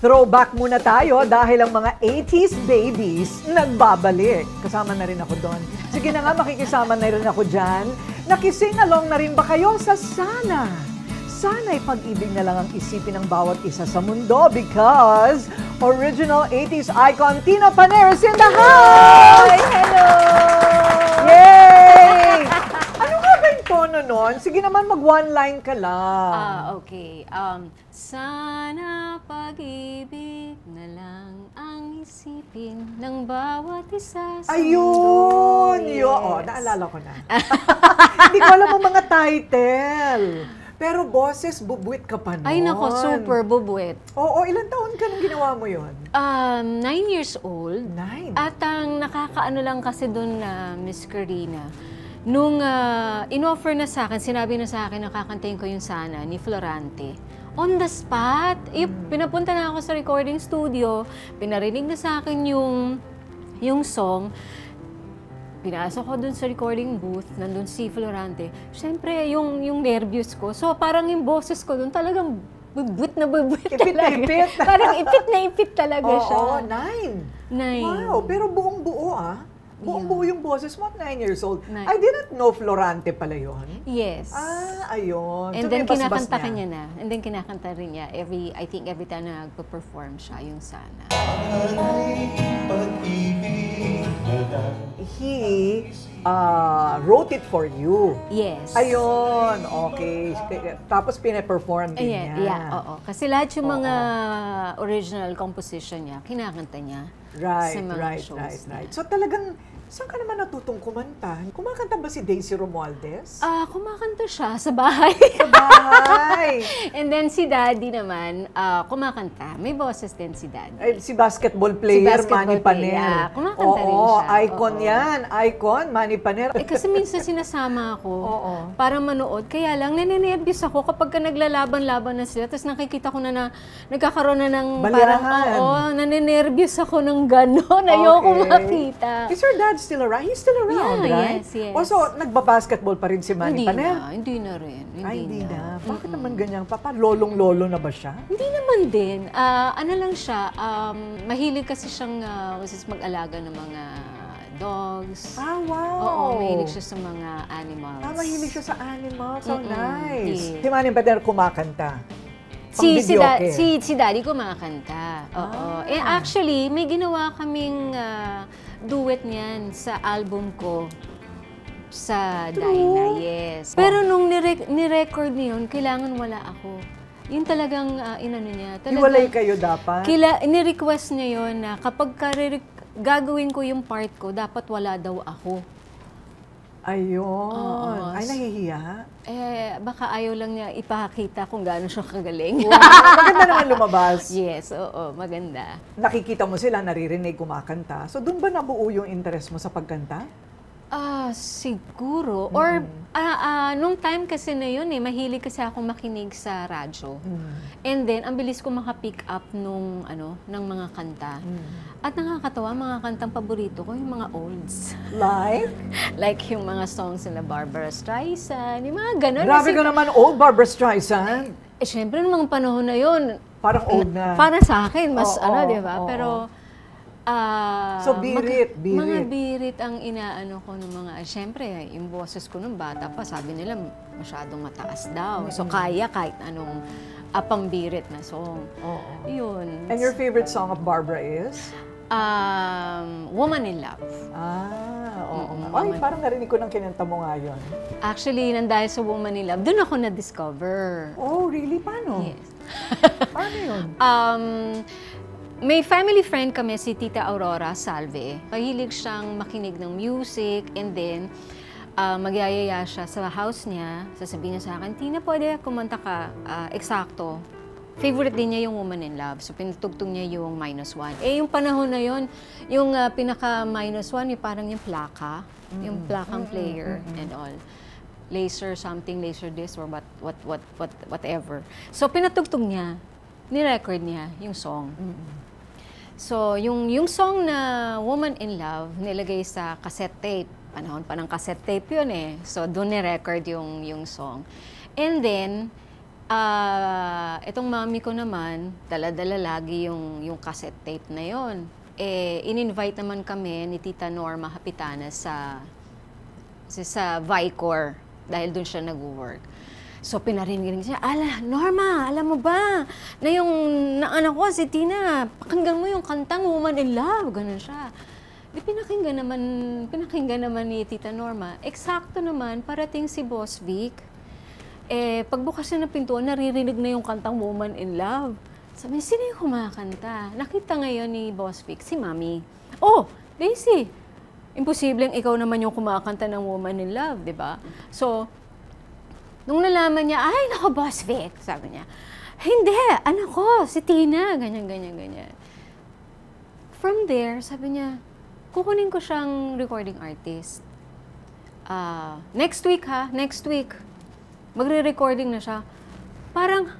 Throwback muna tayo dahil ang mga 80s babies nagbabalik. Kasama na rin ako doon. Sige na nga, makikisama na rin ako dyan. Nakising along na rin ba kayo sa Sana? Sana'y pag-ibig na lang ang isipin ng bawat isa sa mundo because original 80s icon Tina Paner is in the house! Hi! Hello! Yay! Ano nga ba yung tono nun? Sige naman, mag-one line ka lang. Okay. Sana pag-ibig na lang ang isipin ng bawat isa sa Ayun! mundo. Yun! Oh, naalala ko na. Hindi ko alam ang mga title. Pero boses, bubuit ka pa nun. Ay nako, super bubuit. Oo, ilang taon ka nung ginawa mo yun? 9 years old. 9? At ang nakakaano lang kasi doon na Miss Karina, nung in-offer na sa akin, sinabi na sa akin na kakantayin ko yung Sana ni Florante. On the spot, pinapunta na ako sa recording studio, pinarinig na sa akin yung song. Pinasok ko dun sa recording booth, nandun si Florante. Siyempre, yung nervous ko. So, parang yung boses ko dun talagang bubuit na bubuit talaga. Ipit. Parang ipit na ipit talaga siya. Oo, 9. 9. Wow, pero buong buo Buong-buo yung boses mo at 9 years old. Nine. I didn't know Florante pala yun. Yes. Ayun. And So, then may basbas kinakanta niya. kanya na. And then kinakanta rin niya I think every time na nagpo-perform siya, yung Sana. He wrote it for you. Yes. Ayun, okay. Tapos pine-perform din niya. Yeah, oo. Kasi lahat yung mga original composition niya, kinakanta niya Right, sa mga right, shows right, niya. right. So talagang, saan ka naman natutong kumanta? Kumakanta ba si Daisy Romualdez? Kumakanta siya sa bahay. Sa bahay! And then si Daddy naman, kumakanta. May boses din si Daddy. Ay, si basketball player, basketball Manny Paner. player, yeah. Kumakanta rin Oo, siya. icon Oo. yan. Icon, Manny Paner. Kasi minsan sinasama ako Oo. para manood. Kaya lang, naninervyos ako kapag ka naglalaban-laban na sila. Tapos nakikita ko na nagkakaroon na ng Baliyahan. parang, naninervyos ako ng gano'n. Ayoko makita. Is your dad still around? He's still around, Yeah, right? yes, yes. Also, nagbabasketball pa rin si Manny Paner? Hindi na rin. Ay, hindi na. Bakit naman ganyan? Papa, lolong-lolo na ba siya? Hindi naman din. Ano lang siya, mahilig kasi siyang mag-alaga ng mga dogs. Wow! Oo, mahilig siya sa mga animals. Mahilig siya sa animals. So nice. yes. Si Manny Paner kumakanta. Si Daddy kumakanta. Oo. Actually, may ginawa kaming duet niyan sa album ko sa Dinah, yes. Pero nung ni-record niya yun, kailangan wala ako. Yun talagang inano niya. Hiwalay kayo dapat? Ni-request niya yun na kapag gagawin ko yung part ko, dapat wala daw ako. Ayun. Ay, nahihiya? Baka ayaw lang niya ipakita kung gaano siya kagaling. Wow, maganda naman lumabas. Yes, oo, maganda. Nakikita mo sila, naririnig, kumakanta. So, doon ba nabuo yung interest mo sa pagkanta? Siguro. Or, nung time kasi na yun mahilig kasi akong makinig sa radyo. And then, ang bilis ko makapick up ng mga kanta. At nakakatawa, mga kantang paborito ko, yung mga olds. Like? Like yung mga songs nila Barbara Streisand, yung mga ganun. Grabe ka naman, old Barbara Streisand. Syempre, nung mga panahon na yun, Parang old na. para sa akin, mas di ba? Oo. Pero, So, birit. mga birit ang inaano ko ng mga, syempre, yung boses ko nung bata pa, sabi nila masyadong mataas daw. So, kaya kahit anong pambirit na song. Oo. Yun. And your favorite song of Barbara is? Woman in Love. Oo. Ay, parang narinig ko ng kinanta mo nga yun. Actually, nandahil sa Woman in Love, doon ako na-discover. Oh, really? Paano? Yes. Paano yun? May family friend kami, si Tita Aurora Salve. Pahilig siyang makinig ng music and then magyayaya siya sa house niya. Sasabihin niya sa akin, Tina, pwede kumanta ka. Eksakto. Favorite din niya yung Woman in Love. So, pinatugtog niya yung -1. Yung panahon na yun, yung pinaka-1, parang yung plaka. Yung plakang player and all. Laser something, laser this, or whatever. So, pinatugtog niya. Ni-record niya yung song. So, yung song na Woman in Love, nilagay sa cassette tape. Panahon pa ng cassette tape yun So, doon ni-record yung song. And then, Itong mami ko naman, dala-dala lagi yung cassette tape na yon. In-invite naman kami ni Tita Norma Hapitana sa Vicor dahil doon siya nag-work. So pinarinig siya, Norma, alam mo ba na yung anak ko si Tina, pakinggan mo yung kantang Woman in Love, ganun siya. Di pinakinggan naman ni Tita Norma. Eksakto naman, parating si Boss Vic. Pagbukas niya ng pintuan, naririnig na yung kantang Woman in Love. Sabi niya, sino yung kumakanta? Nakita ngayon ni Boss Vic, si Mami. Oh, Daisy, imposibleng ikaw naman yung kumakanta ng Woman in Love, di ba? So, nung nalaman niya, ay, nako, Boss Vic, sabi niya, hindi, anak ko, si Tina, ganyan. From there, sabi niya, kukunin ko siyang recording artist. Next week, magre-recording na siya. Parang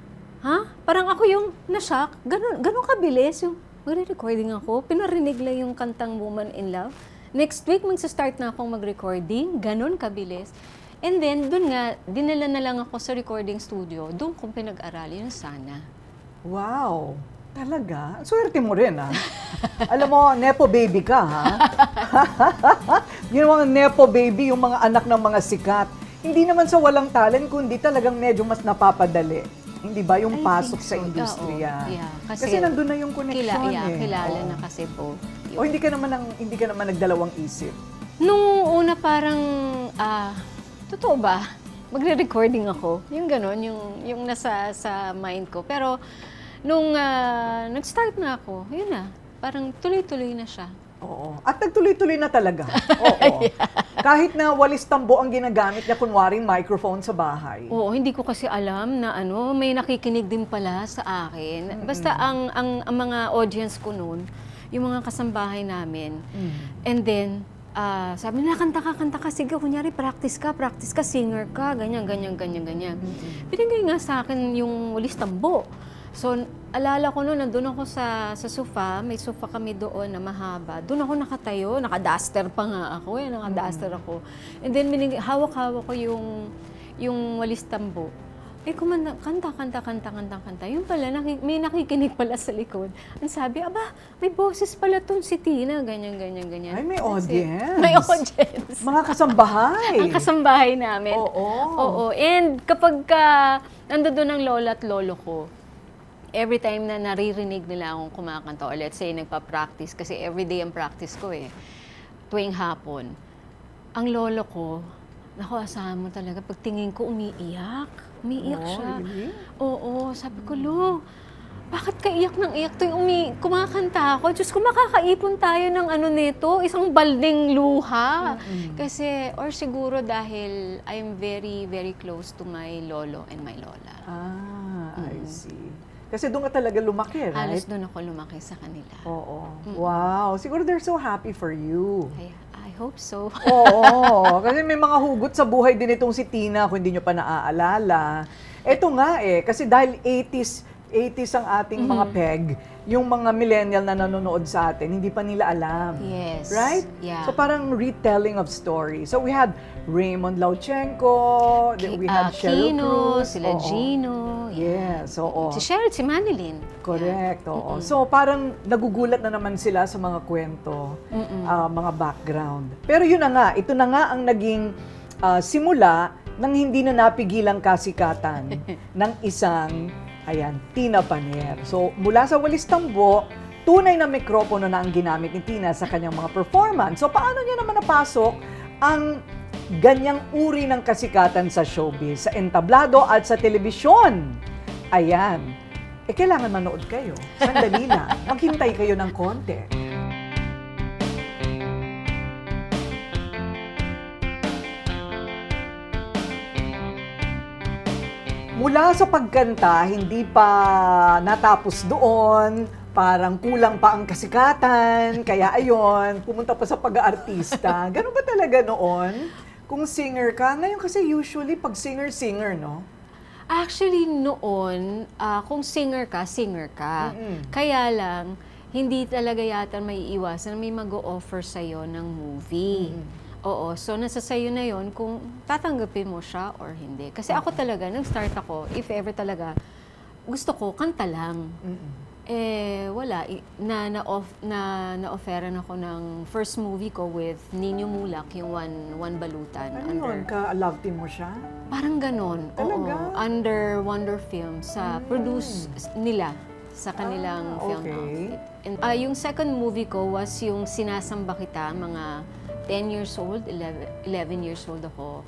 ako yung na-shock. Ganun kabilis yung magre-recording ako. Pinarinig lang yung kantang Woman in Love. Next week, magsa-start na akong mag-recording. Ganun kabilis. And then, dun nga, dinala na lang ako sa recording studio. Doon kong pinag-arali yung Sana. Wow! Talaga? Swerte mo rin, ha? Alam mo, Nepo baby ka, ha? Yung mga Nepo baby, yung mga anak ng mga sikat. Hindi naman sa walang talent, kundi talagang medyo mas napapadali. Hindi ba yung pasok sa industriya? Yeah, kasi nandun na yung connection kilala na kasi po. O hindi ka naman nagdalawang isip? Nung una parang, totoo ba? Magre-recording ako. Yung gano'n, yung nasa sa mind ko. Pero nung nag-start na ako, yun na, parang tuloy-tuloy na siya. Oo. At nagtuloy-tuloy na talaga. Oo. Kahit na walis tambo ang ginagamit niya, kunwaring microphone sa bahay. Oo, hindi ko kasi alam na may nakikinig din pala sa akin. Basta ang mga audience ko noon, yung mga kasambahay namin. And then, sabi nila, kanta ka, sige, kunyari, practice ka, singer ka, ganyan. Binigay nga sa akin yung walis tambo. So, alala ko noon, nandun ako sa sofa, may sofa kami doon na mahaba. Doon ako nakatayo, naka-duster pa nga ako, naka-duster ako. And then, hawak-hawak ko yung walis tambo. Kanta. Yung pala, may nakikinig pala sa likod. Ang sabi, may boses pala tong si Tina, ganyan. Ay, may audience. May audience. Mga kasambahay. Ang kasambahay namin. Oo. And kapag nandoon ang lola at lolo ko, every time na naririnig nila akong kumakanta, or let's say, nagpa-practice, kasi everyday ang practice ko tuwing hapon, ang lolo ko, naku, asahan mo talaga, pagtingin ko, umiiyak siya. Really? Oo, sabi ko, Lo, bakit ka iyak ng iyak tuwing kumakanta ako? Diyos ko, makakaipon tayo ng nito, isang balding luha. Kasi, or siguro dahil I'm very, very close to my lolo and my lola. I see. Kasi doon ka talaga lumaki, right? Halos doon ako lumaki sa kanila. Oo. Wow. Siguro they're so happy for you. I hope so. Oo. Kasi may mga hugot sa buhay din itong si Tina, kung hindi nyo pa naaalala. Ito nga kasi dahil 80s ang ating mga peg, yung mga millennial na nanonood sa atin, hindi pa nila alam. Yes. Right? Yeah. So parang retelling of stories. So we had Raymond Lauchenko, we had Sheryl Cruz. Sila Gino. Yes, oo. Si Sheryl, si Manilyn. Correct, oo. So parang nagugulat na naman sila sa mga kwento, mga background. Pero yun na nga, ito na nga ang naging simula ng hindi na napigilang kasikatan ng isang Tina Panier. So, mula sa walis tambo, tunay na mikropono na ang ginamit ni Tina sa kanyang mga performance. So, paano niya naman napasok ang ganyang uri ng kasikatan sa showbiz, sa entablado at sa telebisyon? Ayan. Kailangan manood kayo. Sandali na. Maghintay kayo ng konti. Mula sa pagkanta, hindi pa natapos doon, parang kulang pa ang kasikatan, kaya ayon, pumunta pa sa pag-aartista. Ganun ba talaga noon? Kung singer ka, ngayon kasi usually pag singer, no? Actually, noon, kung singer ka. Kaya lang, hindi talaga yata may iwasan na may mag-o-offer sa'yo ng movie. Oo, so nasa sayo na yon kung tatanggapin mo siya or hindi. Kasi ako talaga, nag-start ako, if ever talaga, gusto ko, kanta lang. Eh, wala. Na-offeran ako ng first movie ko with Nino Mulak, yung One Balutan. Ano yun? Ka-love team mo siya? Parang ganon. Talaga? Oo, under Wonder Films. Produce nila sa kanilang film house. And, yung second movie ko was yung Sinasamba Kita, mga 10 years old, 11 years old ako.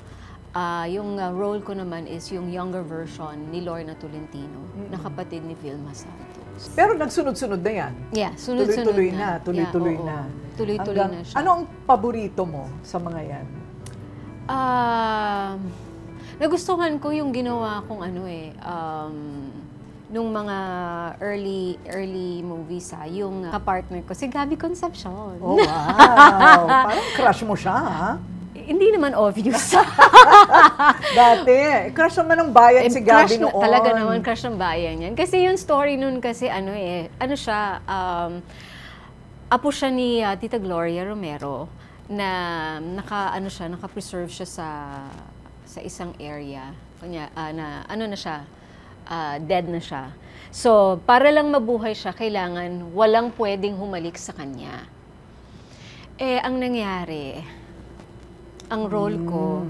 Yung role ko naman is yung younger version ni Lorna Tolentino, na kapatid ni Vilma Santos. Pero nagsunod-sunod na yan? Yeah, sunod-sunod tuloy-tuloy na. Tuloy-tuloy na. Tuloy-tuloy na siya. Ano ang paborito mo sa mga yan? Nagustuhan ko yung ginawa kong nung mga early movies, yung kapartner ko, si Gabby Concepcion. Oh, wow! Parang crush mo siya, ha? Hindi naman obvious. Dati, crush naman ng bayan si Gabby noon. Talaga naman crush ng bayan yan. Kasi yung story nun kasi apo siya ni Tita Gloria Romero na naka-preserve siya sa isang area. Kanya, dead na siya. So, para lang mabuhay siya, kailangan walang pwedeng humalik sa kanya. Eh, ang nangyari, ang role ko,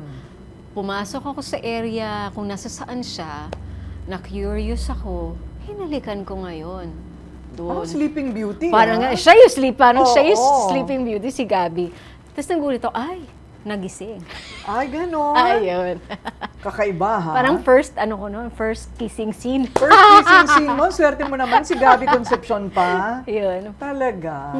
pumasok ako sa area, kung nasa saan siya, na-curious ako, hinalikan ko ngayon. Doon. Oh, Sleeping Beauty, Parang siya yung Sleeping Beauty, si Gabby. Tapos nagulit ako, ay, nagising. Ay, gano'n. Ayun. Kakaiba, ha? Parang first kissing scene. First kissing scene mo, swerte mo naman, si Gabby Concepcion pa. Yun. Talaga.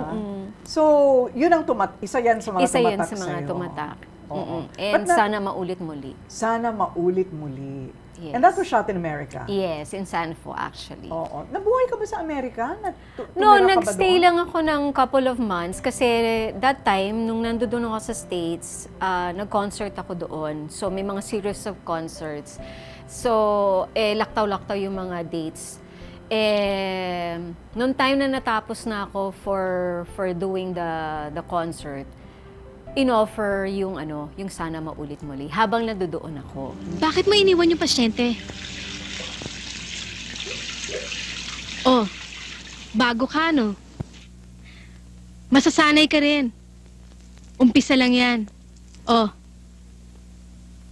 So, yun ang isa yan sa mga Isa tumatak yan sa mga sa'yo. tumatak. Oo. And sana maulit muli. Sana maulit muli. Yes. And that was shot in America? Yes, in Sanfo actually. Oo. Nabuhay ka ba sa Amerika? No, nagstay lang ako ng couple of months kasi that time, nung nandoon ako sa States, nag-concert ako doon. So, may mga series of concerts. So, laktaw-laktaw yung mga dates. Noong time na natapos na ako for doing the concert, in-offer yung sana maulit muli habang nandoon ako. Bakit mo iniwan yung pasyente? Oh, bago ka, no? Masasanay ka rin. Umpisa lang yan. Oh,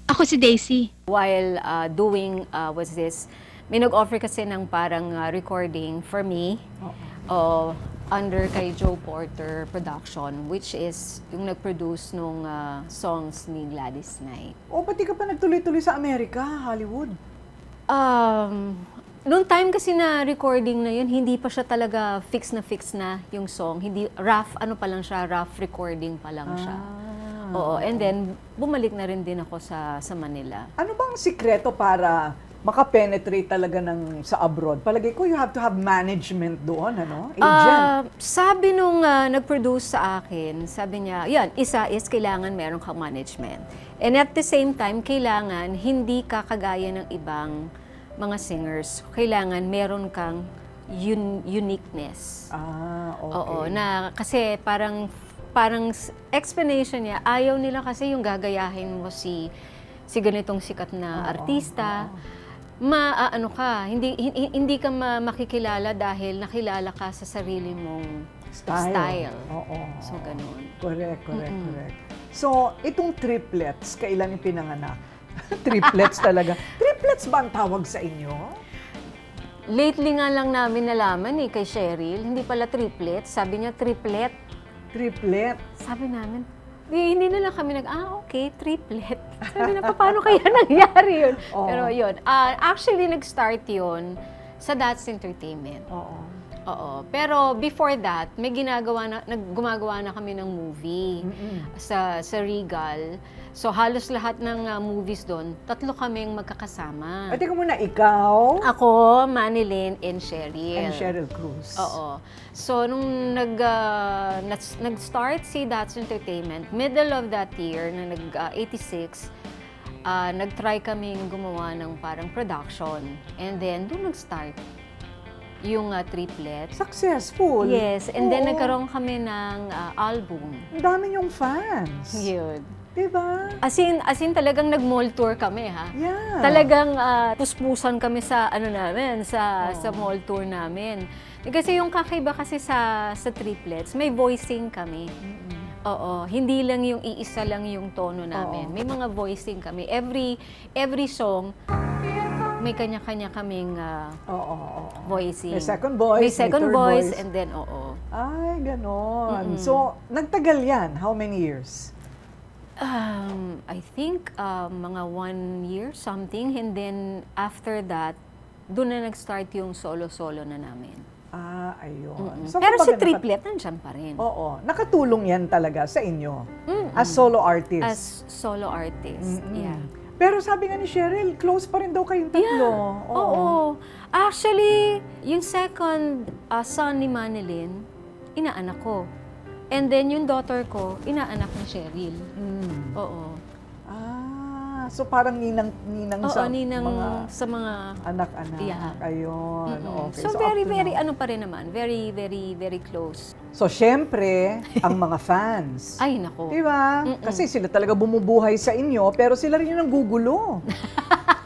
ako si Daisy. While doing may nag-offer kasi ng parang recording for me. Under kay Joe Porter Production, which is yung nag-produce nung songs ni Gladys Knight. Pati ka pa nagtuloy-tuloy sa Amerika, Hollywood. Noong time kasi na recording na yun, hindi pa siya talaga fix na yung song. Hindi, rough recording pa lang siya. Oo, and then bumalik na rin din ako sa Manila. Ano bang sikreto para makapenetrate talaga sa abroad? Palagay ko, you have to have management doon, Agent. Sabi nung nag-produce sa akin, sabi niya, yan, isa is kailangan meron kang management. And at the same time, kailangan hindi ka kagaya ng ibang mga singers. Kailangan meron kang uniqueness. Okay. Oo, kasi parang explanation niya, ayaw nila kasi yung gagayahin mo si ganitong sikat na artista. Hindi ka makikilala dahil nakilala ka sa sarili mong style. Oo. So, ganun. Correct. So, itong triplets, kailan yung pinanganak? Triplets talaga. Triplets ba ang tawag sa inyo? Lately nga lang namin nalaman kay Cheryl, hindi pala triplets, sabi niya triplet. Triplet? Sabi namin, hindi na lang kami okay, triplet. Sabi na, paano kaya nangyari yun? Pero yun, actually nag-start yun sa That's Entertainment. Oo. Pero before that, may gumagawa na kami ng movie sa Regal. So halos lahat ng movies doon, 3 kaming magkakasama. Teka muna, ikaw? Ako, Manilyn, and Cheryl. And Cheryl Cruz. Oo. So, nung nag-start si That's Entertainment, middle of that year, na nag-86, nag-try kaming gumawa ng parang production. And then, doon nag-start yung triplet. Successful. Yes. And then, nagkaroon kami ng album. Ang dami niyong fans. Yun. Diba? As in talagang nag-mall tour kami, ha? Yeah. Talagang puspusan kami sa ano namin, sa mall tour namin. Kasi yung kakaiba kasi sa triplets, may voicing kami. Oo, hindi lang yung iisa lang yung tono namin. May mga voicing kami. Every song may kanya-kanya kaming voicing. May second voice, may second third voice, and then Ay, ganon. So, nagtagal yan. How many years? I think mga 1 year something, and then after that, doon na nag-start yung solo-solo na namin. Ayun. So, pero si triplet, nandiyan pa rin. Oo. Nakatulong yan talaga sa inyo as solo artist. As solo artist, yeah. Pero sabi nga ni Cheryl, close pa rin daw kayong tatlo. Yeah. Oo. Actually, yung second son ni Manilyn, inaanak ko. And then yung daughter ko, inaanak ni Cheryl. Oo. So parang ninang sa ninang mga sa mga anak-anak. Yeah. Ayun. Okay. So very ano pa rin naman, very close. So syempre, ang mga fans. Ay nako. Diba? Kasi sila talaga bumubuhay sa inyo, pero sila rin yung nanggugulo.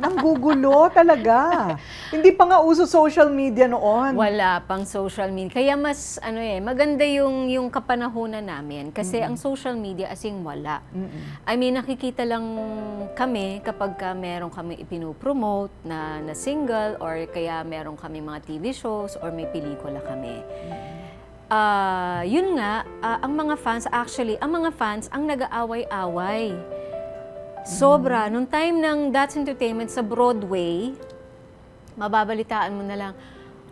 Nanggugulo talaga. Hindi pa nga uso social media noon. Wala pang social media. Kaya mas maganda yung kapanahunan namin kasi ang social media asing wala. I mean, nakikita lang kami kapag meron kami ipinopromote na single or kaya meron kami mga TV shows or may pelikula kami. Yun nga, ang mga fans ang nag-aaway-away. Sobra. Nung time ng That's Entertainment sa Broadway, mababalitaan mo na lang,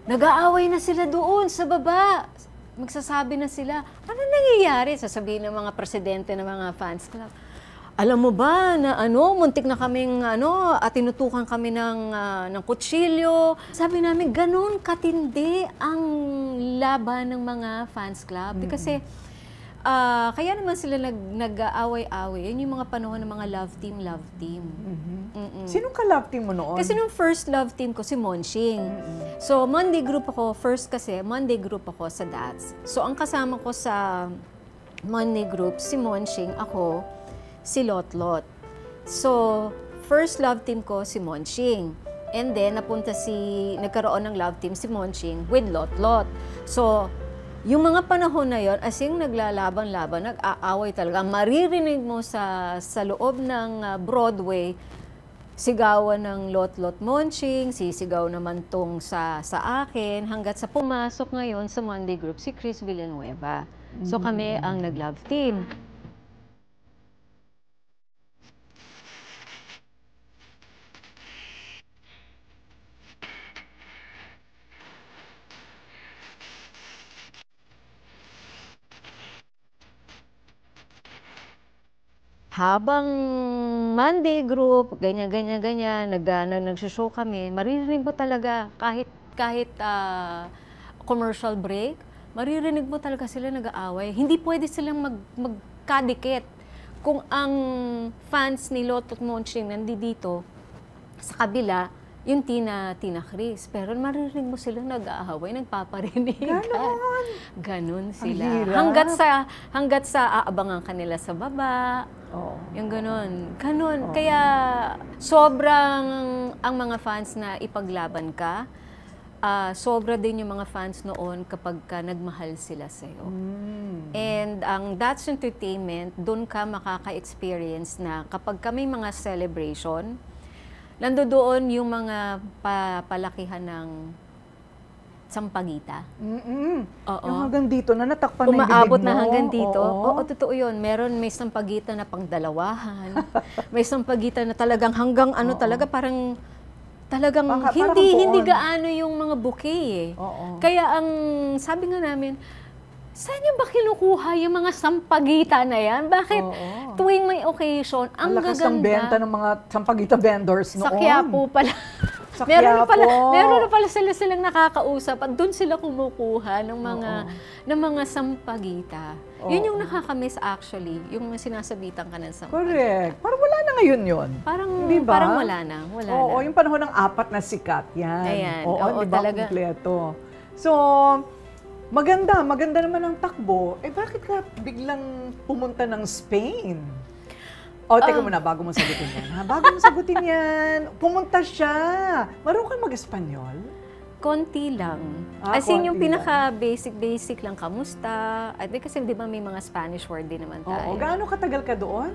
nag-aaway na sila doon sa baba. Magsasabi na sila, ano nangyayari? Sasabihin ng mga presidente ng mga fans club. Alam mo ba na muntik na kaming at tinutukan kami ng kutsilyo. Sabi namin, ganun katindi ang laban ng mga fans club. Kasi kaya naman sila nag-aaway-away. Yun yung mga panahon ng mga love team. Sinong ka-love team mo noon? Kasi nung first love team ko, si Monching. So, Monday group ako. First kasi, Monday group ako sa Dats. So, ang kasama ko sa Monday group, si Monching, ako, si Lotlot. So, first love team ko, si Monching. And then, nagkaroon ng love team si Monching with Lotlot. So, yung mga panahon na yon, asing naglalaban-laban, nag-aaway talaga. Maririnig mo sa loob ng Broadway, sigawan ng Lotlot Monching, sisigaw naman tong sa akin, hanggat sa pumasok ngayon sa Monday Group, si Chris Villanueva. So kami ang nag-love team. Habang Monday group, ganyan, nagsushow kami, maririnig mo talaga kahit commercial break, maririnig mo talaga sila nag-aaway. Hindi pwede silang magkadikit. Kung ang fans ni Lotlot Monching nandito sa kabila, yung Tina Chris. Pero maririnig mo sila nag-aaway, nagpaparinig. Ganon sila. Hanggat sa aabangan kanila sa baba. Yung ganon. Kaya sobrang ang mga fans na ipaglaban ka, sobra din yung mga fans noon kapag nagmahal sila sa'yo. And ang That's Entertainment, doon ka makaka-experience na kapag kami mga celebration, nandoon yung mga palakihan ng sampagita. Oo. Yung hanggang dito na natakpan na yung bibig mo. Umaabot na hanggang dito. Oo, totoo yun. May sampagita na pangdalawahan. May sampagita na talagang hanggang talaga parang talagang hindi gaano yung mga bouquet eh. Kaya ang sabi nga namin, saan niyo ba kinukuha yung mga sampagita na yan? Bakit tuwing may occasion, ang gaganda? Malakas ang benta ng mga sampagita vendors noon. Sa Quiapo pala. Meron na pala silang nakakausap at doon sila kumukuha ng mga sampagita. Yun yung nakakamiss actually, yung sinasabitan ka ng sampagita. Correct. Parang wala na ngayon yun. Diba? Parang wala na. Oo, yung panahon ng 4 na sikat yan. Ayan. Oo, diba? Talaga. Kompleto. So, maganda naman ang takbo. Bakit ka biglang pumunta ng Spain? O, teka muna, bago mo sagutin yan. Ha? Bago mo sagutin yan, pumunta siya. Marunong ka mag-Espanyol? Konti lang. As in, yung pinaka-basic lang, kamusta? At kasi di ba may mga Spanish word din naman tayo. Oo, gaano katagal ka doon?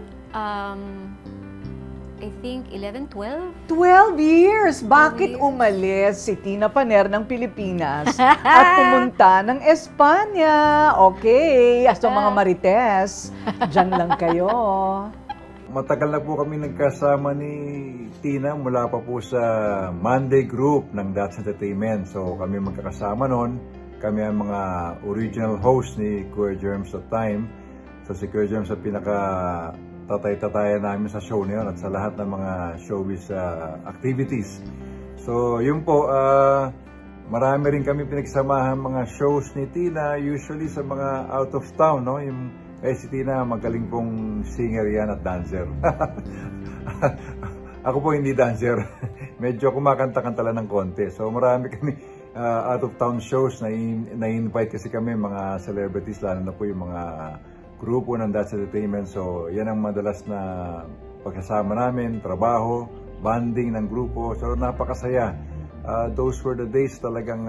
I think 11, 12. 12 years! Bakit umalis si Tina Paner ng Pilipinas at pumunta ng Espanya? Okay, as mga Marites, dyan lang kayo. Matagal na po kami nagkasama ni Tina mula pa po sa Monday Group ng That's Entertainment. So kami magkakasama noon. Kami ang mga original host ni Kuya Germs at time. So si Kuya Germs ang tatay-tatayan namin sa show na yun at sa lahat ng mga showbiz activities. So yun po, marami rin kami pinagsamahan mga shows ni Tina, usually sa mga out of town, no? Si Tina, magaling pong singer yan at dancer. Ako po hindi dancer. Medyo kumakanta-kanta lang ng konti. So marami kami out of town shows na invite kasi kami mga celebrities, lalo na po yung mga grupo ng That's Entertainment. So yan ang madalas na pagkasama namin, trabaho, bonding ng grupo. So napakasaya. Those were the days talagang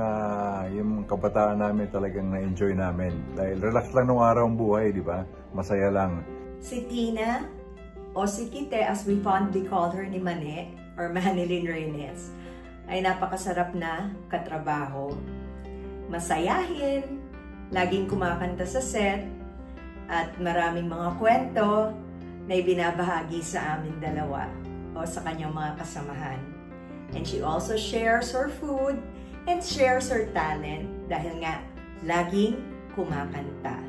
yung kabataan namin talagang na-enjoy namin. Dahil relax lang nung araw ang buhay, di ba? Masaya lang. Si Tina, o si Kite as we fondly call her ni Mane, or Manilyn Reynes, ay napakasarap na katrabaho. Masayahin, laging kumakanta sa set, at maraming mga kwento na ibinabahagi sa amin dalawa o sa kanyang mga kasamahan. And she also shares her food and shares her talent dahil nga laging kumakanta.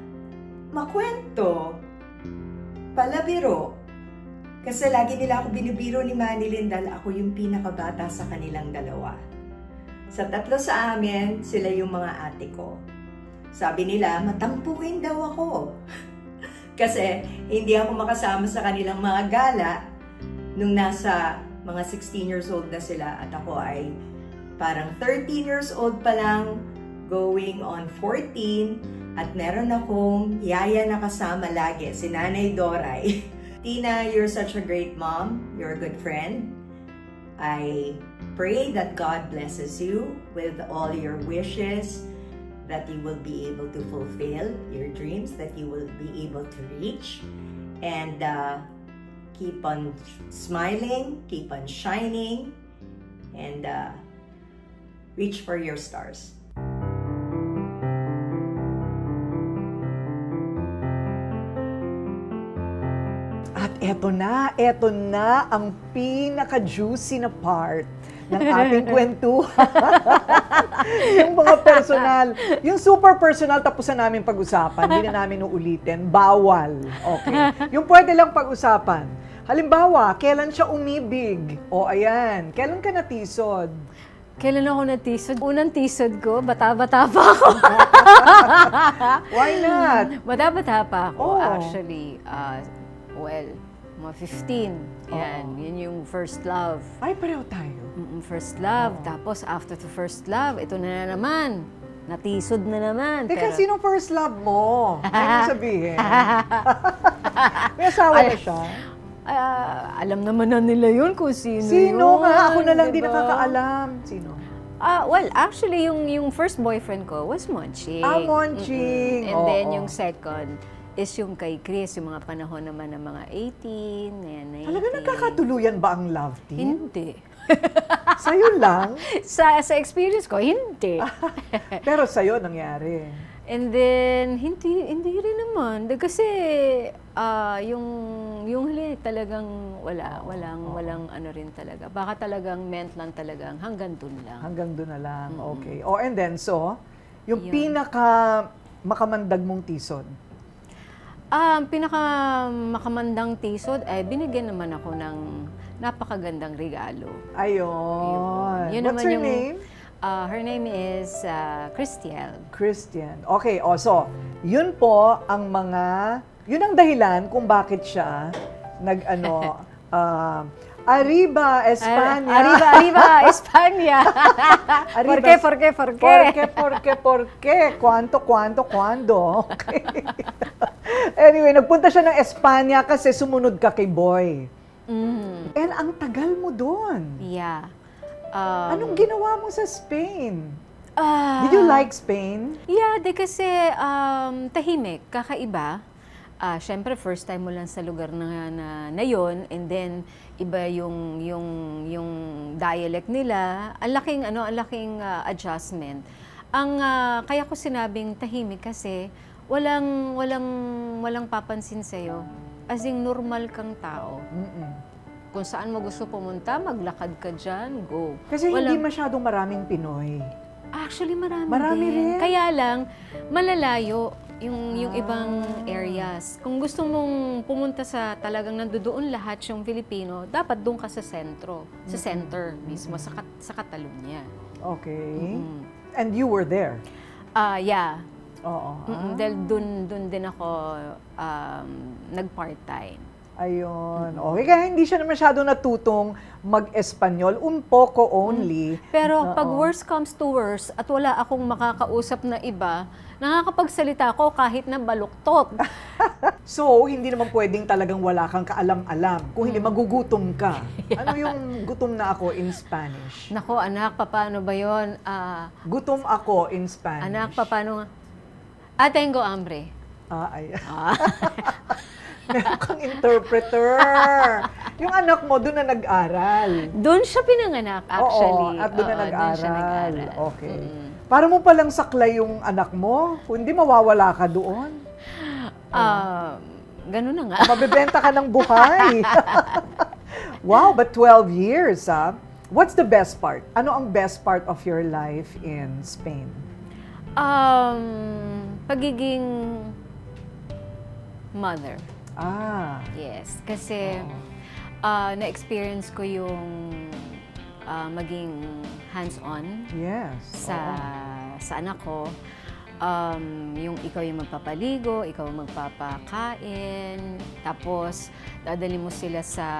Makwento, palabiro, kasi lagi nila ako binibiro ni Manilyn dahil ako yung pinakabata sa kanilang dalawa. Sa tatlo sa amin, sila yung mga ate ko. Sabi nila, matampuin daw ako. Kasi hindi ako makasama sa kanilang mga gala nung nasa mga 16 years old na sila at ako ay parang 13 years old pa lang, going on 14, at meron akong yaya na kasama lagi, si Nanay Doray. Tina, you're such a great mom. You're a good friend. I pray that God blesses you with all your wishes, that you will be able to fulfill your dreams, that you will be able to reach, and keep on smiling, keep on shining, and reach for your stars. At eto na ang pinaka-juicy na part ng ating kwentuhan. Yung mga personal, yung super personal, tapos na namin pag-usapan, hindi na namin uulitin, bawal. Okay. Yung pwede lang pag-usapan. Halimbawa, kailan siya umibig? O ayan, kailan ka natisod? Kailan ako natisod? Unang tisod ko, bata-bata pa ako. Why not? Bata-bata pa ako, Oh. actually. Well, mga 15. Yan, yun yung first love. Ay, pareho tayo. First love. Tapos, after the first love, ito na naman. Natisod na naman. Teka, sinong first love mo? Ano sabihin? May asawa na siya? Alam naman na nila yun kung sino Sino yun. ka? Ako na lang di diba? nakakaalam. Sino? Well, actually, yung first boyfriend ko was Monching. Monching. And then, Oo. yung second is yung kay Chris, yung mga panahon naman ng mga 18, 19. Talaga nagkakatuluyan ba ang love team? Hindi. Sa'yo lang? sa experience ko, hindi. Pero sa'yo nangyari. And then, hindi rin naman. Kasi, yung huli talagang walang ano rin talaga. Baka talagang meant lang talagang hanggang dun lang. Hanggang doon na lang. Okay. Oh, and then, so, yung Yun. pinaka makamandag mong tisod? Pinaka makamandang tisod, binigyan naman ako ng napakagandang regalo. Ayun. Yun What's naman her name? Her name is Christiel. Christian. Okay, so, yun po ang yun ang dahilan kung bakit siya Arriba, España. Arriba, España. Arriba, Por qué? Cuánto, cuándo. Okay. Anyway, nagpunta siya ng Espanya kasi sumunod ka kay Boy. Mhm. And ang tagal mo doon. Yeah. Anong ginawa mo sa Spain? Ah, Did you like Spain? Yeah, kasi tahimik, kakaiba. Syempre, first time mo lang sa lugar na yun, and then iba yung dialect nila. Ang laking adjustment. Kaya ko sinabing tahimik kasi walang papansin sa'yo. As in, normal kang tao. Kung saan mo gusto pumunta, maglakad ka dyan, go. Kasi hindi masyadong maraming Pinoy. Actually, marami Marami din. rin? Kaya lang, malalayo yung ibang areas. Kung gusto mong pumunta sa talagang nandoon lahat yung Filipino, dapat doon ka sa sentro. Sa center mismo, sa Catalunya. Okay. And you were there? Yeah. Oo. Dahil doon din ako nag-part-time. Ayun. Okay, kaya hindi siya na masyado natutong mag-Espanyol, un poco only. Pero pag worst comes to worst at wala akong makakausap na iba, nakakapagsalita ako kahit na baluktot. So, hindi naman pwedeng talagang wala kang kaalam-alam. Kung hindi, magugutom ka. Ano yung gutom na ako in Spanish? Nako, anak, paano ba yun? Gutom ako in Spanish. Anak, paano nga? Tengo hambre. Ay. Meron kang interpreter. Yung anak mo, doon na nag-aral. Doon siya pinanganak, actually. Oo, at doon na Oo, nag-aral. doon siya nag-aral. Okay. Para mo palang saklay yung anak mo, kung hindi mawawala ka doon. Ganun na nga. Mabebenta ka ng buhay. Wow, but 12 years, ah. What's the best part? Ano ang best part of your life in Spain? Pagiging mother. Yes. Kasi na-experience ko yung maging hands-on Yes. sa anak ko. Yung ikaw yung magpapaligo, ikaw yung magpapakain, tapos dadali mo sila sa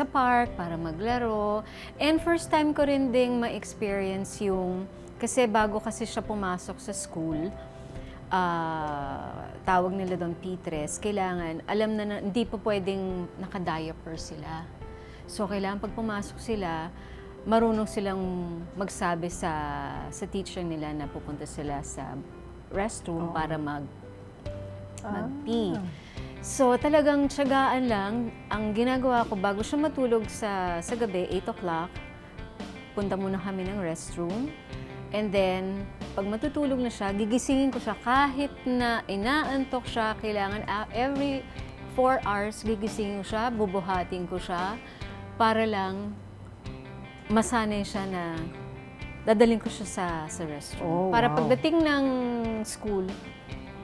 park para maglaro. And first time ko rin ding ma-experience kasi bago kasi siya pumasok sa school, tawag nila doon P3, kailangan, alam na hindi po pwedeng naka-diaper sila. So, kailangan pag pumasok sila, marunong silang magsabi sa teacher nila na pupunta sila sa restroom para mag-pee. So, talagang tiyagaan lang. Ang ginagawa ko, bago siya matulog sa gabi, 8 o'clock, punta muna kami ng restroom. And then, pag matutulog na siya, gigisingin ko siya kahit na inaantok siya, kailangan every 4 hours gigisingin ko siya, bubuhatin ko siya para lang masanay siya na dadalhin ko siya sa restroom. Para pagdating ng school,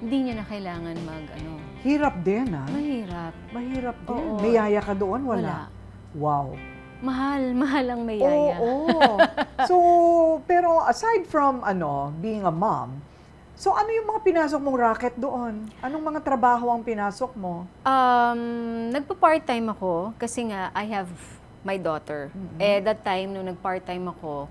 hindi niya na kailangan Hirap din, ah. Mahirap. Mahirap din. Oo. May yaya ka doon? Wala. Wow. Mahal ang may yaya. Oo. So, pero aside from being a mom, so ano yung mga pinasok mong racket doon? Anong mga trabaho ang pinasok mo? Nagpa-part-time ako kasi nga I have my daughter. That time, nung nag-part-time ako,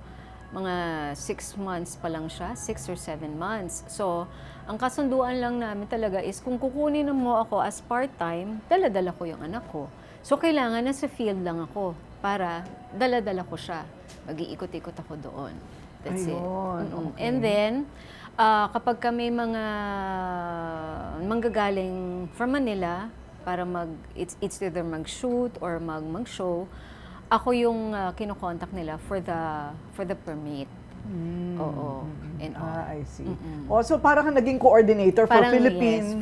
mga 6 months pa lang siya, 6 or 7 months. So, ang kasunduan lang namin talaga is kung kukunin mo ako as part-time, dala-dala ko yung anak ko. So, kailangan nasa field lang ako para dala-dala ko siya. Mag-iikot-ikot ako doon. That's it. Okay. And then, kapag kami mga manggagaling from Manila para it's either mag-shoot or mag-show, ako yung kinokontak nila for the permit. Oo. And all. I see. So parang kang naging coordinator for Philippine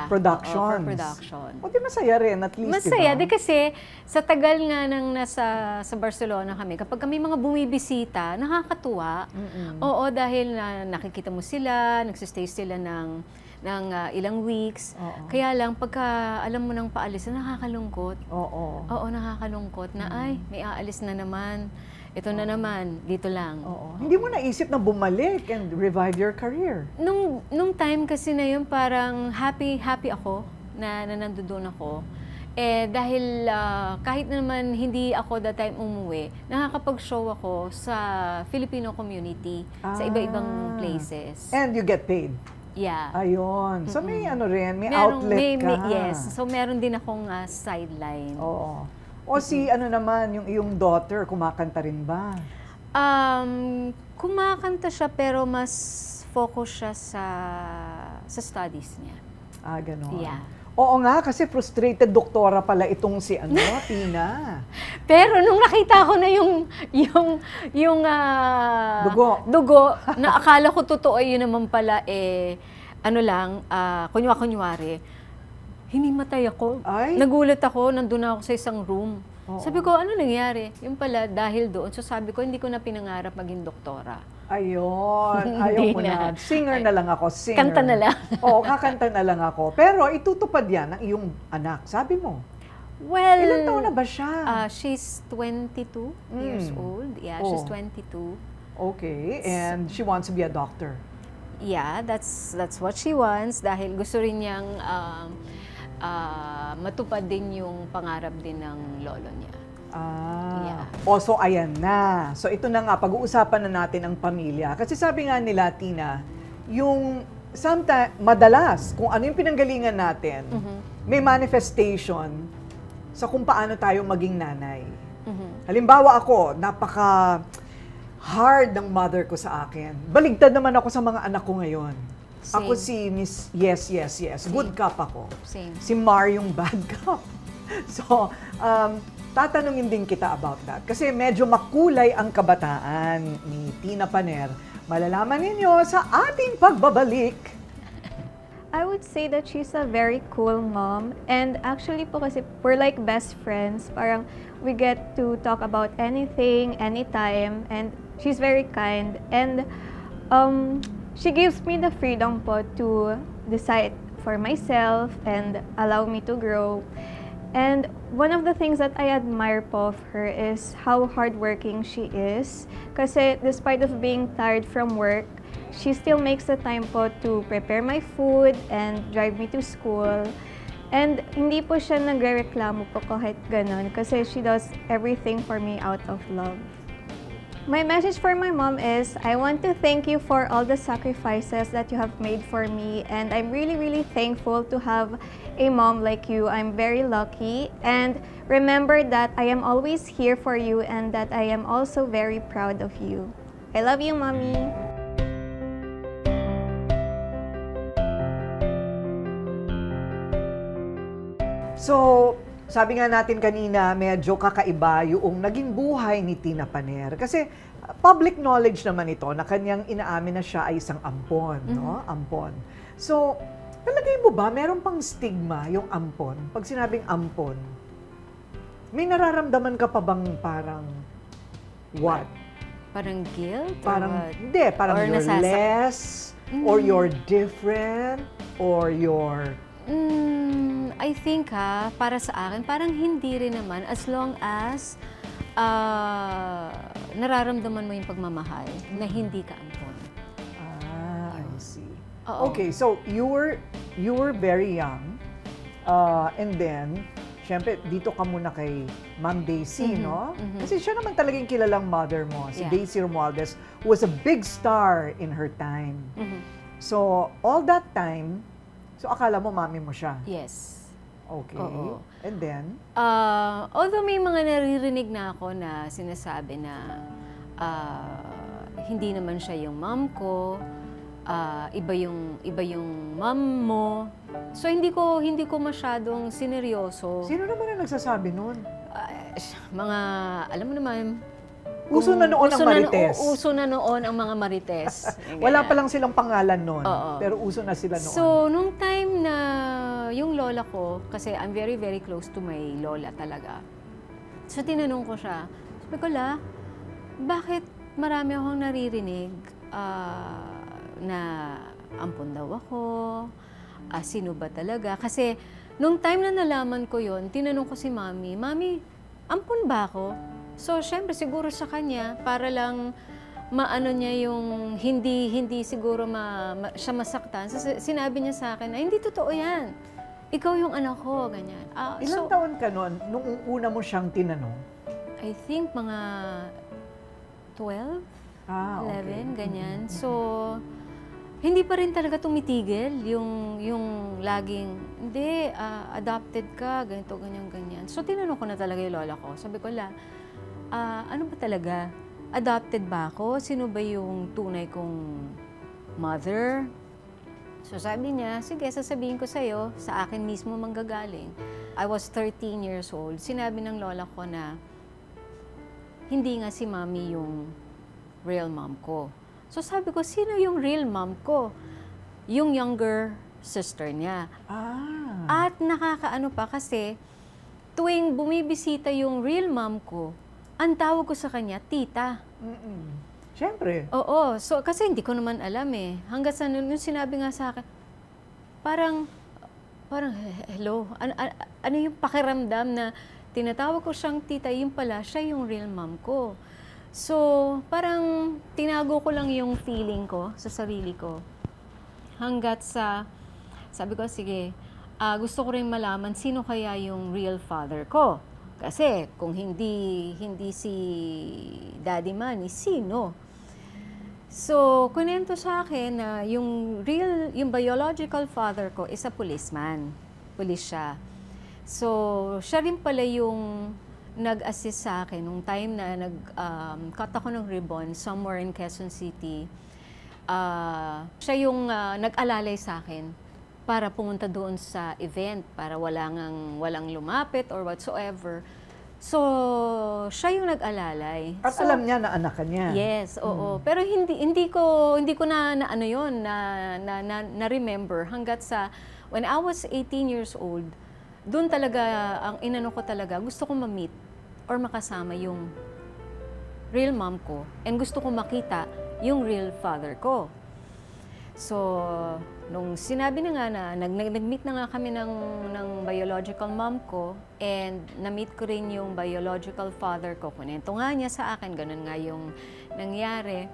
productions. For production. O di masaya rin, at least, Masaya, diba? di kasi sa tagal nga nang sa Barcelona kami, kapag kami mga bumibisita, nakakatuwa. Oo, dahil nakikita mo sila, nagsistay sila ng ilang weeks. Kaya lang, pagka alam mo nang paalis, nakakalungkot. Oo, nakakalungkot na, ay, may aalis na naman. Ito na naman, dito lang. Hindi mo naisip na bumalik and revive your career? Nung time kasi na yun, parang happy ako na nandoon ako. Dahil kahit naman hindi ako that time umuwi, nakakapag-show ako sa Filipino community, sa iba-ibang places. And you get paid? Yeah. Ayun. So may ano rin, may Merong- outlet ka. yes. So, meron din akong sideline. Oo. O si ano naman, yung iyong daughter, kumakanta rin ba? Kumakanta siya pero mas focus siya sa studies niya. Ah, gano'n. Yeah. Oo nga, kasi frustrated doktora pala itong si ano, Tina. Pero nung nakita ko na dugo, na akala ko totoo, yun naman pala ano lang, kunywa-kunyari, hinimatay ako. Ay. Nagulat ako, nandun ako sa isang room. Oo. Sabi ko, ano nangyari? Yung pala, dahil doon. So sabi ko, hindi ko na pinangarap maging doktora. Ayun, ayaw Hindi ko na. na. Singer na lang ako, singer. Kanta na lang. Oo, kakanta na lang ako. Pero itutupad yan ng iyong anak, sabi mo. Well, Ilan taon na ba siya? she's 22 years old. Yeah, she's Oh. 22. Okay, and she wants to be a doctor. Yeah, that's what she wants dahil gusto rin niyang matupad din yung pangarap din ng lolo niya. Yeah. So ayan na. So ito na nga, pag-uusapan na natin ang pamilya. Kasi sabi nga nila, Tina, yung madalas, kung ano yung pinanggalingan natin, may manifestation sa kung paano tayo maging nanay. Halimbawa ako, napaka-hard ng mother ko sa akin. Baligtad naman ako sa mga anak ko ngayon. Same. Ako si Miss Yes, Yes, Yes. Good cop ako. Same. Si Mar yung bad cop. So, tatanungin din kita about that. Kasi medyo makulay ang kabataan ni Tina Paner. Malalaman ninyo sa ating pagbabalik. I would say that she's a very cool mom. And actually po kasi we're like best friends. Parang we get to talk about anything, anytime. And she's very kind. And she gives me the freedom po to decide for myself and allow me to grow. And one of the things that I admire po of her is how hardworking she is. Kasi despite of being tired from work, she still makes the time po to prepare my food and drive me to school. And hindi po siya nagrereklamo po kahit ganun kasi she does everything for me out of love. My message for my mom is, I want to thank you for all the sacrifices that you have made for me, and I'm really, really thankful to have a mom like you. I'm very lucky, and remember that I am always here for you and that I am also very proud of you. I love you, Mommy. So, sabi nga natin kanina, medyo kakaiba yung naging buhay ni Tina Paner. Kasi public knowledge naman ito na kanyang inaamin na siya ay isang ampon, no? Ampon. So, talagay mo ba, meron pang stigma yung ampon? Pag sinabing ampon, may nararamdaman ka pa bang parang what? Parang guilt? Parang, or what? hindi, parang Or you're less, or you're different, or you're... I think para sa akin, parang hindi rin naman as long as nararamdaman mo yung pagmamahal na hindi ka ampon. I see. Oo. Okay, so you were very young, and then, syempre, dito ka muna kay Ma'am Daisy, no? Kasi siya naman talagang kilalang mother mo. Si Yeah. Daisy Romualdez was a big star in her time. So, all that time, so akala mo mami mo siya? Yes. Okay. Oo. And then? Although may mga naririnig na ako na sinasabi na hindi naman siya yung mom ko, iba yung mom mo. So hindi ko masyadong sineryoso. Sino naman ang nagsasabi nun? Mga alam mo naman, Uso na noon ang marites. Uso na noon ang mga marites. Wala pa lang silang pangalan noon, Oo. pero uso na sila noon. So, nung time na yung lola ko, kasi I'm very, very close to my lola talaga. So, tinanong ko siya, sabi ko, La, bakit marami akong naririnig na ampon daw ako, sino ba talaga? Kasi, nung time na nalaman ko yon, tinanong ko si Mami, Mami, ampon ba ako? So, syempre, siguro sa kanya, para lang maano niya yung hindi siguro siya masaktan. So, sinabi niya sa akin na, hindi totoo yan. Ikaw yung anak ko, ganyan. Ilang taon ka noon nung una mo siyang tinanong? I think mga 12, 11, okay. ganyan. So, hindi pa rin talaga tumitigil yung laging, hindi, adopted ka, ganito, ganyan, ganyan. So, tinanong ko na talaga yung lola ko. Sabi ko, ano ba talaga? Adopted ba ako? Sino ba yung tunay kong mother? So, sabi niya, sige, sasabihin ko sa'yo, sa akin mismo manggagaling. I was 13 years old. Sinabi ng lola ko na, hindi nga si mommy yung real mom ko. So sabi ko, sino yung real mom ko? Yung younger sister niya. At nakakaano pa kasi, tuwing bumibisita yung real mom ko, ang tawag ko sa kanya, tita. Siyempre. Oo, so kasi hindi ko naman alam eh. Hanggang sa nung sinabi nga sa akin, parang hello, ano yung pakiramdam na tinatawag ko siyang tita, yung pala, siya yung real mom ko. So, parang tinago ko lang yung feeling ko sa sarili ko. Hanggat sa, sabi ko, sige, gusto ko rin malaman sino kaya yung real father ko. Kasi kung hindi si Daddy Manny, sino? So, kunento sa akin na yung biological father ko is a policeman. Police siya. So, siya rin pala yung nag-assist sa akin nung time na cut ako ng ribbon somewhere in Quezon City. Siya yung nag-alalay sa akin para pumunta doon sa event para walang lumapit or whatsoever. So, siya yung nag-alalay. At So, alam niya na anak ka niya. yes, oo. Pero hindi ko na ano yun, na remember hanggat sa when I was 18 years old, doon talaga, ang inano ko talaga, gusto ko ma-meet or makasama yung real mom ko and gusto ko makita yung real father ko. So, nung sinabi na nga na, nag-meet na nga kami ng biological mom ko and na-meet ko rin yung biological father ko. Kunento nga niya sa akin, ganun nga yung nangyari.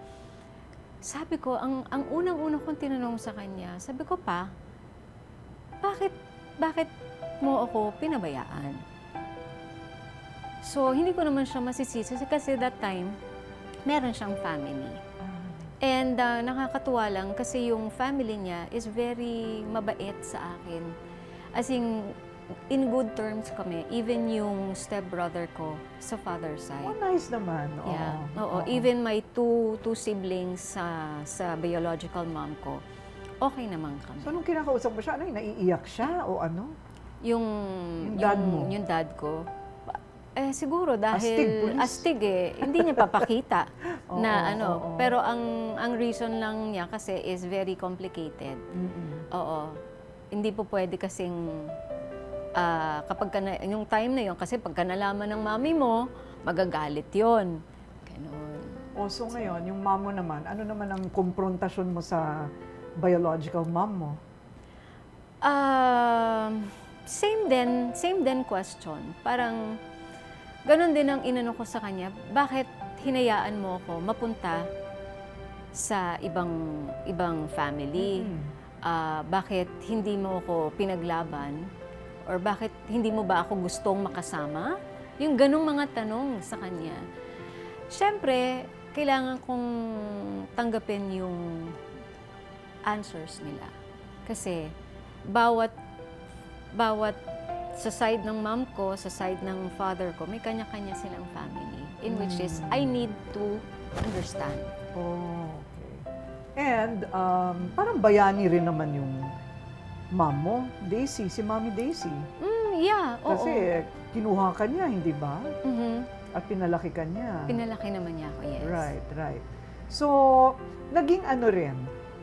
Sabi ko, ang unang-unang kong tinanong sa kanya, sabi ko pa, bakit mo ako pinabayaan? So, hindi ko naman siya masisisi kasi that time, meron siyang family. And nakakatuwa lang kasi yung family niya is very mabait sa akin. As in good terms kami, even yung stepbrother ko sa father's side. Oh, nice naman. Yeah. Oo. Even my two siblings sa biological mom ko, okay naman kami. So, nung kinakausap mo siya, naiiyak siya o ano? Yung dad mo? Yung dad ko. Siguro dahil Astig hindi niya papakita na oo. Pero ang reason lang niya kasi is very complicated. Oo. Hindi po pwede kasing yung time na yon kasi pagka nalaman ng mami mo, magagalit yon. Ganun. So ngayon, yung mom mo naman, ano naman ang komprontasyon mo sa biological mom mo? Same din question. Parang ganon din ang inano ko sa kanya, bakit hinayaan mo ako mapunta sa ibang family? Bakit hindi mo ako pinaglaban? Or bakit hindi mo ba ako gustong makasama? Yung ganong mga tanong sa kanya. Siyempre, kailangan kong tanggapin yung answers nila. Kasi bawat sa side ng mom ko, sa side ng father ko, may kanya-kanya silang family. In which is, I need to understand. Oh, okay. And parang bayani rin naman yung mom mo, Daisy, si Mommy Daisy. Yeah, oo. Kasi kinuha ka niya, hindi ba? Mhm. At pinalaki ka niya. Pinalaki naman niya ako, yes. Right. So, naging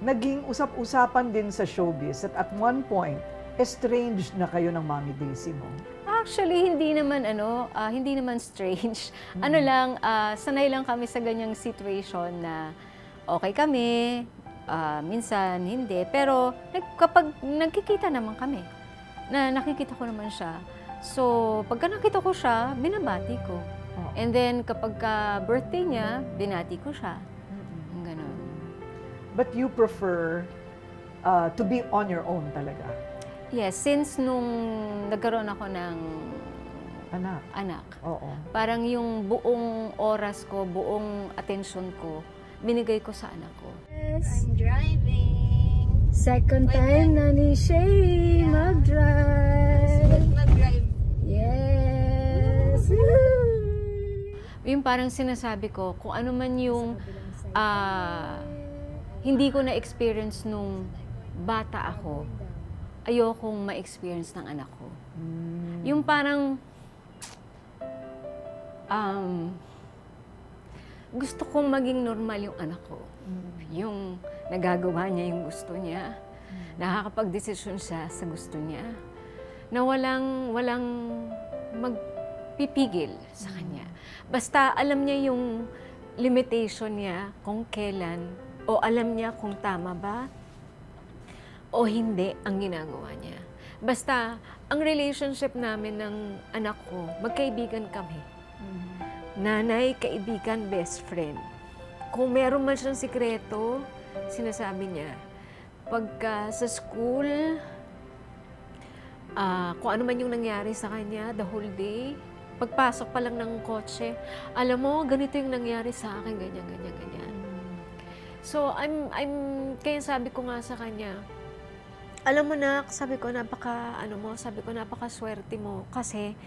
naging usap-usapan din sa showbiz at one point, estranged na kayo ng Mommy Daisy mo. Actually, hindi naman strange. Ano lang, sanay lang kami sa ganyang situation na okay kami, minsan hindi. Pero kapag nagkikita naman kami, nakikita ko naman siya. So, pagka nakita ko siya, binabati ko. And then, kapag birthday niya, binati ko siya. Ganon. But you prefer to be on your own talaga? Yes, since nung nagkaroon ako ng anak. Oo. Parang yung buong oras ko, buong atensyon ko, binigay ko sa anak ko. Yes, I'm driving. Second time na ni Shay mag-drive. Yes! Yung parang sinasabi ko, kung ano man yung hindi ko na-experience nung bata ako, ayokong ma-experience ng anak ko. Yung parang gusto kong maging normal yung anak ko. Yung nagagawa niya yung gusto niya, nakakapag-desisyon siya sa gusto niya, na walang magpipigil sa kanya. Basta alam niya yung limitation niya kung kailan, o alam niya kung tama ba o hindi ang ginagawa niya. Basta, ang relationship namin ng anak ko, magkaibigan kami. Nanay, kaibigan, best friend. Kung meron man siyang sikreto, sinasabi niya. Pagka sa school, kung ano man yung nangyari sa kanya the whole day, pagpasok pa lang ng kotse, alam mo, ganito yung nangyari sa akin, ganyan, ganyan, ganyan. So, kaya sabi ko nga sa kanya, alam mo na, sabi ko, napaka-swerte mo. Kasi,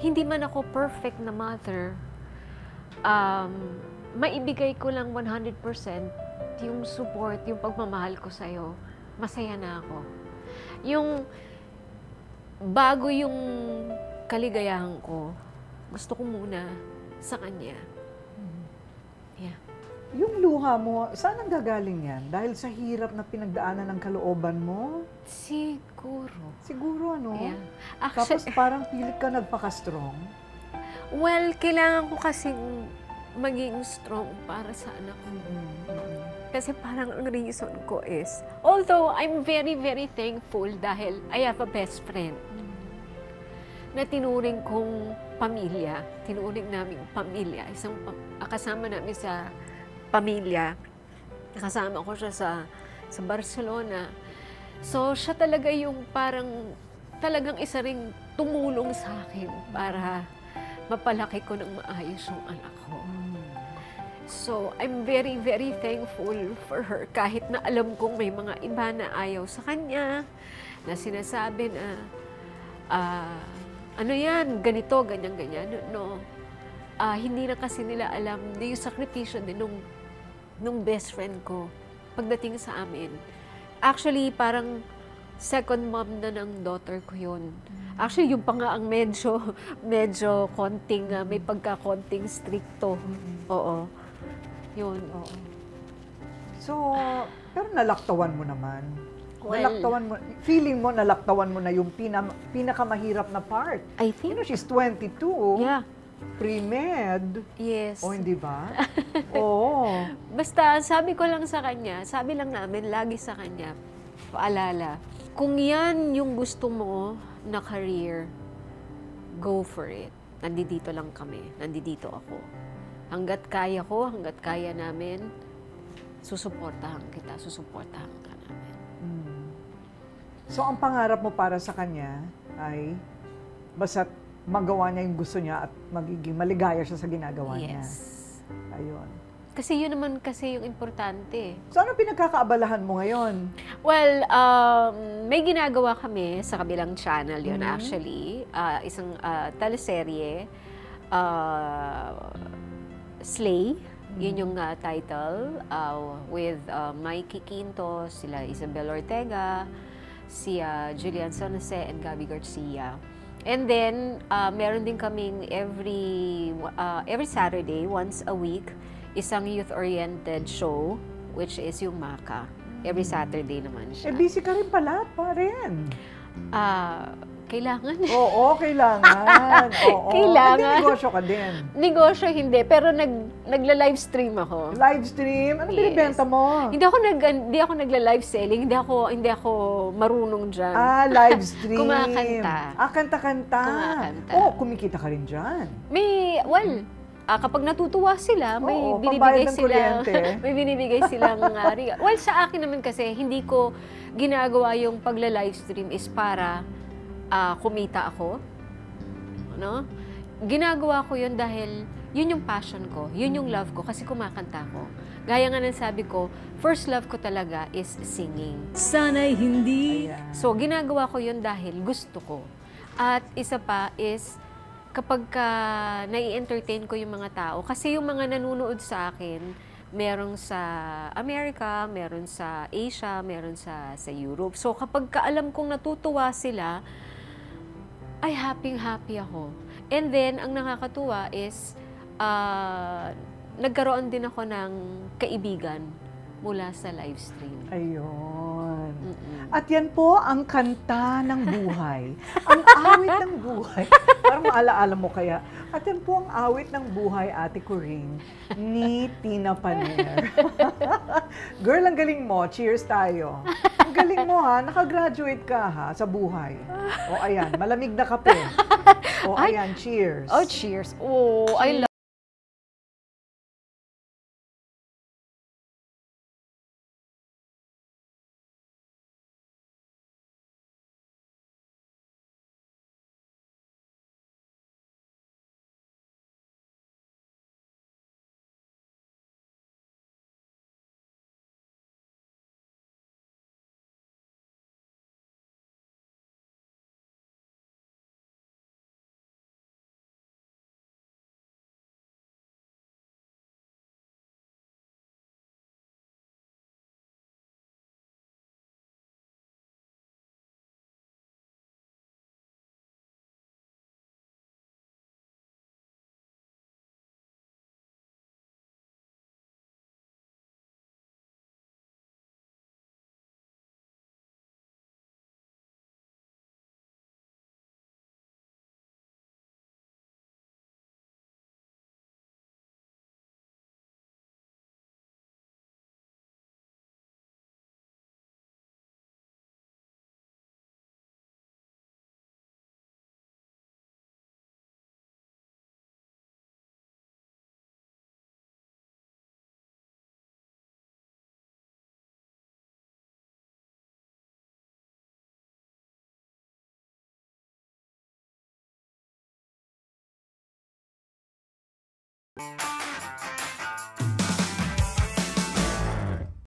hindi man ako perfect na mother, maibigay ko lang 100% yung support, yung pagmamahal ko sa'yo. Masaya na ako. Yung bago yung kaligayahan ko, gusto ko muna sa kanya. Yeah. Yung luha mo, saan ang gagaling yan? Dahil sa hirap na pinagdaanan ng kalooban mo? Siguro. Siguro, ano? Yeah. Tapos parang pilit ka nagpaka-strong? Well, kailangan ko kasing maging strong para sa anak ko. Kasi parang ang reason ko is, although I'm very, very thankful dahil I have a best friend na tinuring kong pamilya, tinuring namin pamilya, kasama namin sa pamilya, kasama ko siya sa Barcelona. So, siya talaga yung parang, talagang isa ring tumulong sa akin para mapalaki ko ng maayos yung anak ko. So, I'm very, very thankful for her. Kahit na alam kong may mga iba na ayaw sa kanya, na sinasabi na, ano yan, ganito, ganyan, ganyan. No, hindi na kasi nila alam na yung sakripisyo din nung best friend ko pagdating sa amin. Actually, parang second mom na ng daughter ko yun. Actually, yung pa nga ang medyo konting, may pagka-konting stricto. Oo. Yun. Oo. So, pero nalaktawan mo naman. Well, Feeling mo nalaktawan mo na yung pinakamahirap na part. I think, She's 22. yeah. Pre-med. Yes. O, hindi ba? Oo. Basta, sabi ko lang sa kanya, sabi lang namin lagi sa kanya, paalala, kung yan yung gusto mo na career, go for it. Nandito lang kami. Nandito ako. Hanggat kaya ko, hanggat kaya namin, susuportahan kita, susuportahan ka namin. So, ang pangarap mo para sa kanya ay basta't magawa niya yung gusto niya at magiging maligaya siya sa ginagawa niya. Yes. Ayun. Kasi yun naman kasi yung importante. So, ano pinagkakaabalahan mo ngayon? Well, may ginagawa kami sa kabilang channel yun actually. Isang teleserye, Slay, yun yung title, with Mikey Quinto, sila Isabel Ortega, si Julian Sonase, and Gabby Garcia. And then, meron din kaming every Saturday, once a week, isang youth-oriented show, which is yung Maka. Every Saturday naman siya. Busy ka rin pala, pa rin. Kailangan. Oo, kailangan. Oo. Kailangan. Hindi, negosyo ka din. Negosyo hindi, pero nagla-live stream ako. Live stream? Ano binibenta mo? Hindi ako nagla-live selling, hindi ako marunong diyan. Live stream. Kumakanta. Kanta-kanta. Kumakanta. Kumikita ka rin dyan. Kapag natutuwa sila, may Oo, binibigay pambayad ng sila. kuryente. May binibigay silang regalo. Well, sa akin naman kasi hindi ko ginagawa yung pagla-live stream is para kumita ako. No? Ginagawa ko yun dahil yun yung passion ko, yun yung love ko kasi kumakanta ko. Gaya nga ng sabi ko, first love ko talaga is singing. Sana'y hindi. Ayan. So, ginagawa ko yun dahil gusto ko. At isa pa is, kapag nai-entertain ko yung mga tao, kasi yung mga nanonood sa akin, meron sa Amerika, meron sa Asia, meron sa Europe. So, kapag alam kong natutuwa sila, ay happy-happy ako. And then, ang nakakatuwa is, nagkaroon din ako ng kaibigan mula sa live stream. Ayun. At yan po ang kanta ng buhay. Ang awit ng buhay. Parang maalaala mo kaya. At yan po ang awit ng buhay, Ate Corinne, ni Tina Paner. Girl, ang galing mo. Cheers tayo. Ang galing mo ha. Nakagraduate ka ha sa buhay. O ayan, malamig na kape. O ayan, cheers. Oh, cheers. Oh, I love